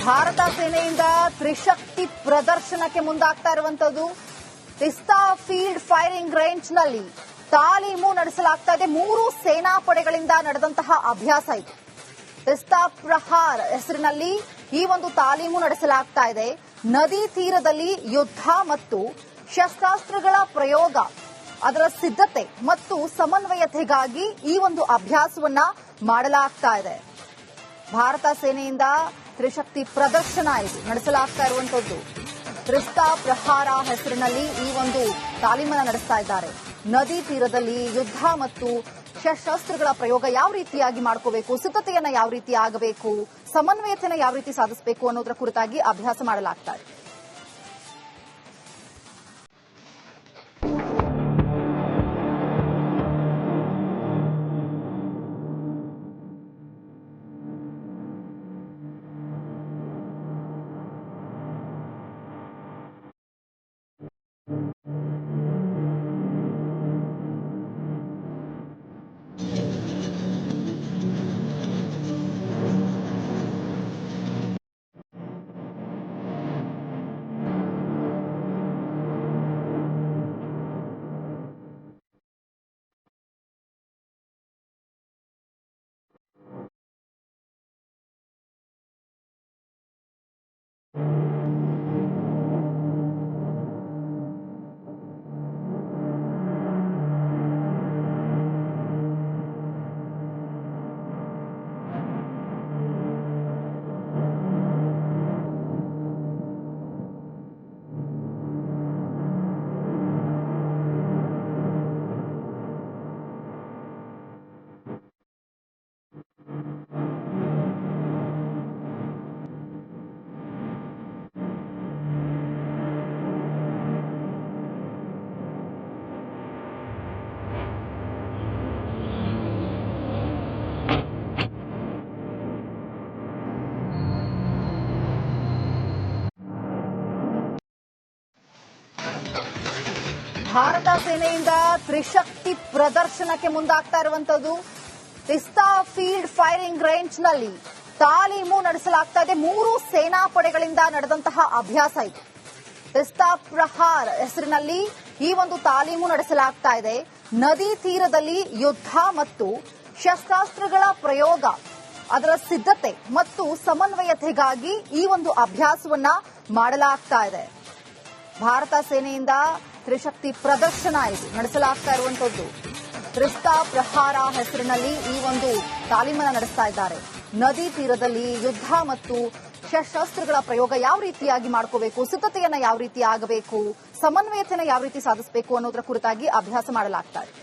ಭಾರತ ಸೇನೆಯಿಂದ ತ್ರಿಶಕ್ತಿ ಪ್ರದರ್ಶನಕ್ಕೆ ಮುಂದಾಗ್ತಾ ಇರುವಂತದ್ದು ತಿಸ್ತಾ field firing range ನಲ್ಲಿ ತಾಲೀಮು ನಡೆಸಲಾಗ್ತಾ ಇದೆ. 3 ಸೇನಾ ಪಡೆಗಳಿಂದ ನಡೆದಂತಹ ಅಭ್ಯಾಸ ಇದು. ತಿಸ್ತಾ ಪ್ರಹಾರ್ ಹೆಸರಿನಲ್ಲಿ ಈ ಒಂದು ತಾಲೀಮು ನಡೆಸಲಾಗ್ತಾ ಇದೆ. ನದಿ ತೀರದಲ್ಲಿ ಯುದ್ಧ ಮತ್ತು ಶಸ್ತ್ರಾಸ್ತ್ರಗಳ ಪ್ರಯೋಗ, ಅದರ ಸಿದ್ಧತೆ ಮತ್ತು ಸಮನ್ವಯತೆಗಾಗಿ ಈ ಒಂದು ಅಭ್ಯಾಸವನ್ನ ಮಾಡಲಾಗ್ತಾ ಇದೆ. ಭಾರತ ಸೇನೆಯಿಂದ ತ್ರಿಶಕ್ತಿ ಪ್ರದರ್ಶನ ಇದು ನಡೆಸಲಾಗ್ತಾ ಇರುವಂತದ್ದು. ತಿಸ್ತಾ ಪ್ರಹಾರ ಹೆಸರಿನಲ್ಲಿ ಈ ಒಂದು ತಾಲೀಮನ್ನು ನಡೆಸ್ತಾ ಇದ್ದಾರೆ. ನದಿ ತೀರದಲ್ಲಿ ಯುದ್ಧ ಮತ್ತು ಶಸ್ತ್ರಾಸ್ತ್ರಗಳ ಪ್ರಯೋಗ ಯಾವ ರೀತಿಯಾಗಿ ಮಾಡ್ಕೋಬೇಕು, ಸಿದ್ಧತೆಯನ್ನ ಯಾವ ರೀತಿ ಆಗಬೇಕು, ಸಮನ್ವಯತೆಯನ್ನು ಯಾವ ರೀತಿ ಸಾಧಿಸಬೇಕು ಅನ್ನೋದರ ಕುರಿತಾಗಿ ಅಭ್ಯಾಸ ಮಾಡಲಾಗ್ತಾ ಇದೆ. ಭಾರತ ಸೇನೆಯಿಂದ ತ್ರಿಶಕ್ತಿ ಪ್ರದರ್ಶನಕ್ಕೆ ಮುಂದಾಗ್ತಾ ಇರುವಂತದ್ದು ತಿಸ್ತಾ ಫೀಲ್ಡ್ ಫೈರಿಂಗ್ ರೇಂಜ್ ನಲ್ಲಿ ತಾಲೀಮು ನಡೆಸಲಾಗ್ತಾ ಇದೆ. 3 ಸೇನಾ ಪಡೆಗಳಿಂದ ನಡೆದಂತಹ ಅಭ್ಯಾಸ ಇದು. ತಿಸ್ತಾ ಪ್ರಹಾರ್ ಹೆಸರಿನಲ್ಲಿ ಈ ಒಂದು ತಾಲೀಮು ನಡೆಸಲಾಗ್ತಾ ಇದೆ. ನದಿ ತೀರದಲ್ಲಿ ಯುದ್ಧ ಮತ್ತು ಶಸ್ತ್ರಾಸ್ತ್ರಗಳ ಪ್ರಯೋಗ, ಅದರ ಸಿದ್ಧತೆ ಮತ್ತು ಸಮನ್ವಯತೆಗಾಗಿ ಈ ಒಂದು ಅಭ್ಯಾಸವನ್ನ ಮಾಡಲಾಗ್ತಾ ಇದೆ. ಭಾರತ ಸೇನೆಯಿಂದ ತ್ರಿಶಕ್ತಿ ಪ್ರದರ್ಶನ ಇದು ನಡೆಸಲಾಗ್ತಾ ಇರುವಂತದ್ದು. ತಿಸ್ತಾ ಪ್ರಹಾರ ಹೆಸರಿನಲ್ಲಿ ಈ ಒಂದು ತಾಲೀಮನ್ನು ನಡೆಸ್ತಾ ಇದ್ದಾರೆ. ನದಿ ತೀರದಲ್ಲಿ ಯುದ್ಧ ಮತ್ತು ಶಸ್ತ್ರಾಸ್ತ್ರಗಳ ಪ್ರಯೋಗ ಯಾವ ರೀತಿಯಾಗಿ ಮಾಡ್ಕೋಬೇಕು, ಸಿದ್ಧತೆಯನ್ನ ಯಾವ ರೀತಿ ಆಗಬೇಕು, ಸಮನ್ವಯತೆಯನ್ನು ಯಾವ ರೀತಿ ಸಾಧಿಸಬೇಕು ಅನ್ನೋದರ ಕುರಿತಾಗಿ ಅಭ್ಯಾಸ ಮಾಡಲಾಗ್ತಾ ಇದೆ.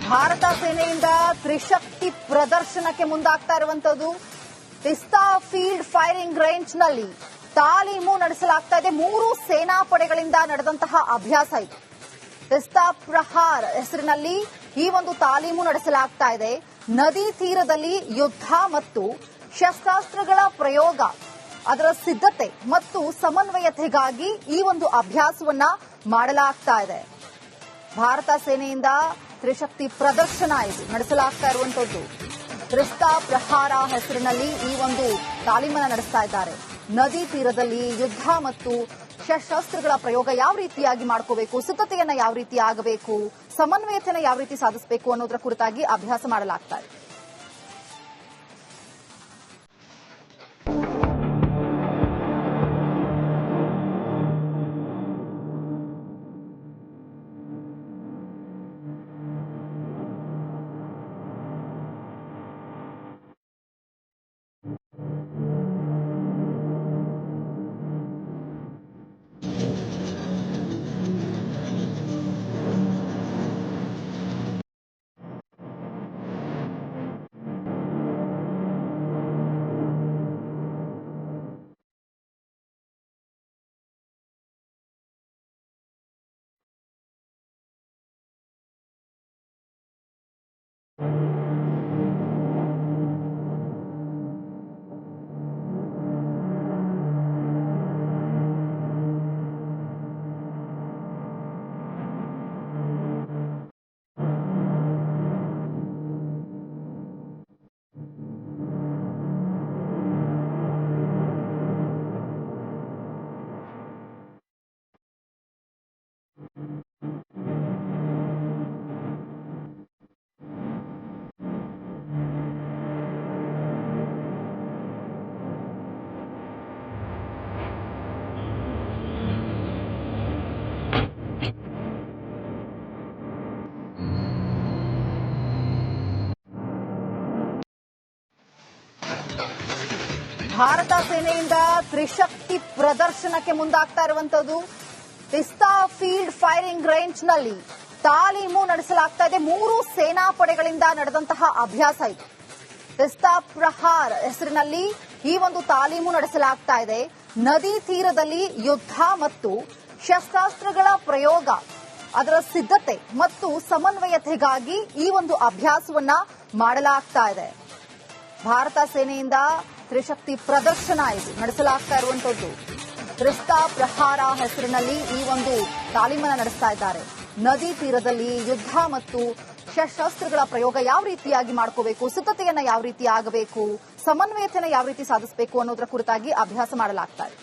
ಭಾರತ ಸೇನೆಯಿಂದ ತ್ರಿಶಕ್ತಿ ಪ್ರದರ್ಶನಕ್ಕೆ ಮುಂದಾಗ್ತಾ ಇರುವಂತದ್ದು ತಿಸ್ತಾ ಫೀಲ್ಡ್ ಫೈರಿಂಗ್ ರೇಂಜ್ ನಲ್ಲಿ ತಾಲೀಮು ನಡೆಸಲಾಗ್ತಾ ಇದೆ. 3 ಸೇನಾ ಪಡೆಗಳಿಂದ ನಡೆದಂತಹ ಅಭ್ಯಾಸ ಇದು. ಪಿಸ್ತಾ ಪ್ರಹಾರ್ ಹೆಸರಿನಲ್ಲಿ ಈ ಒಂದು ತಾಲೀಮು ನಡೆಸಲಾಗ್ತಾ ಇದೆ. ನದಿ ತೀರದಲ್ಲಿ ಯುದ್ಧ ಮತ್ತು ಶಸ್ತ್ರಾಸ್ತ್ರಗಳ ಪ್ರಯೋಗ, ಅದರ ಸಿದ್ಧತೆ ಮತ್ತು ಸಮನ್ವಯತೆಗಾಗಿ ಈ ಒಂದು ಅಭ್ಯಾಸವನ್ನ ಮಾಡಲಾಗ್ತಾ ಇದೆ. ಭಾರತ ಸೇನೆಯಿಂದ ತ್ರಿಶಕ್ತಿ ಪ್ರದರ್ಶನ ಇದು ನಡೆಸಲಾಗ್ತಾ ಇರುವಂತದ್ದು. ಪಿಸ್ತಾ ಪ್ರಹಾರ ಹೆಸರಿನಲ್ಲಿ ಈ ಒಂದು ತಾಲೀಮನ್ನ ನಡೆಸ್ತಾ ಇದ್ದಾರೆ. ನದಿ ತೀರದಲ್ಲಿ ಯುದ್ಧ ಮತ್ತು ಶಸ್ತ್ರಾಸ್ತ್ರಗಳ ಪ್ರಯೋಗ ಯಾವ ರೀತಿಯಾಗಿ ಮಾಡ್ಕೋಬೇಕು, ಸಿದ್ಧತೆಯನ್ನ ಯಾವ ರೀತಿ ಆಗಬೇಕು, ಸಮನ್ವಯತೆಯನ್ನು ಯಾವ ರೀತಿ ಸಾಧಿಸಬೇಕು ಅನ್ನೋದರ ಕುರಿತಾಗಿ ಅಭ್ಯಾಸ ಮಾಡಲಾಗ್ತಾ ಇದೆ. ಭಾರತ ಸೇನೆಯಿಂದ ತ್ರಿಶಕ್ತಿ ಪ್ರದರ್ಶನಕ್ಕೆ ಮುಂದಾಗ್ತಾ ಇರುವಂತದ್ದು. ಪಿಸ್ತಾ ಫೀಲ್ಡ್ ಫೈರಿಂಗ್ ರೇಂಜ್ ನಲ್ಲಿ ತಾಲೀಮು ನಡೆಸಲಾಗ್ತಾ ಇದೆ. 3 ಸೇನಾ ಪಡೆಗಳಿಂದ ನಡೆದಂತಹ ಅಭ್ಯಾಸ ಇದು. ಪಿಸ್ತಾ ಪ್ರಹಾರ್ ಹೆಸರಿನಲ್ಲಿ ಈ ಒಂದು ತಾಲೀಮು ನಡೆಸಲಾಗ್ತಾ ಇದೆ. ನದಿ ತೀರದಲ್ಲಿ ಯುದ್ಧ ಮತ್ತು ಶಸ್ತ್ರಾಸ್ತ್ರಗಳ ಪ್ರಯೋಗ, ಅದರ ಸಿದ್ಧತೆ ಮತ್ತು ಸಮನ್ವಯತೆಗಾಗಿ ಈ ಒಂದು ಅಭ್ಯಾಸವನ್ನ ಮಾಡಲಾಗ್ತಾ ಇದೆ. ಭಾರತ ಸೇನೆಯಿಂದ ತ್ರಿಶಕ್ತಿ ಪ್ರದರ್ಶನ ಇದು ನಡೆಸಲಾಗ್ತಾ ಇರುವಂತದ್ದು. ಪಿಸ್ತಾ ಪ್ರಹಾರ ಹೆಸರಿನಲ್ಲಿ ಈ ಒಂದು ತಾಲೀಮನ್ನ ನಡೆಸ್ತಾ ಇದ್ದಾರೆ. ನದಿ ತೀರದಲ್ಲಿ ಯುದ್ಧ ಮತ್ತು ಶಸ್ತ್ರಾಸ್ತ್ರಗಳ ಪ್ರಯೋಗ ಯಾವ ರೀತಿಯಾಗಿ ಮಾಡ್ಕೋಬೇಕು, ಸಿದ್ಧತೆಯನ್ನ ಯಾವ ರೀತಿ ಆಗಬೇಕು, ಸಮನ್ವಯತೆಯನ್ನು ಯಾವ ರೀತಿ ಸಾಧಿಸಬೇಕು ಅನ್ನೋದರ ಕುರಿತಾಗಿ ಅಭ್ಯಾಸ ಮಾಡಲಾಗ್ತಾ ಇದೆ.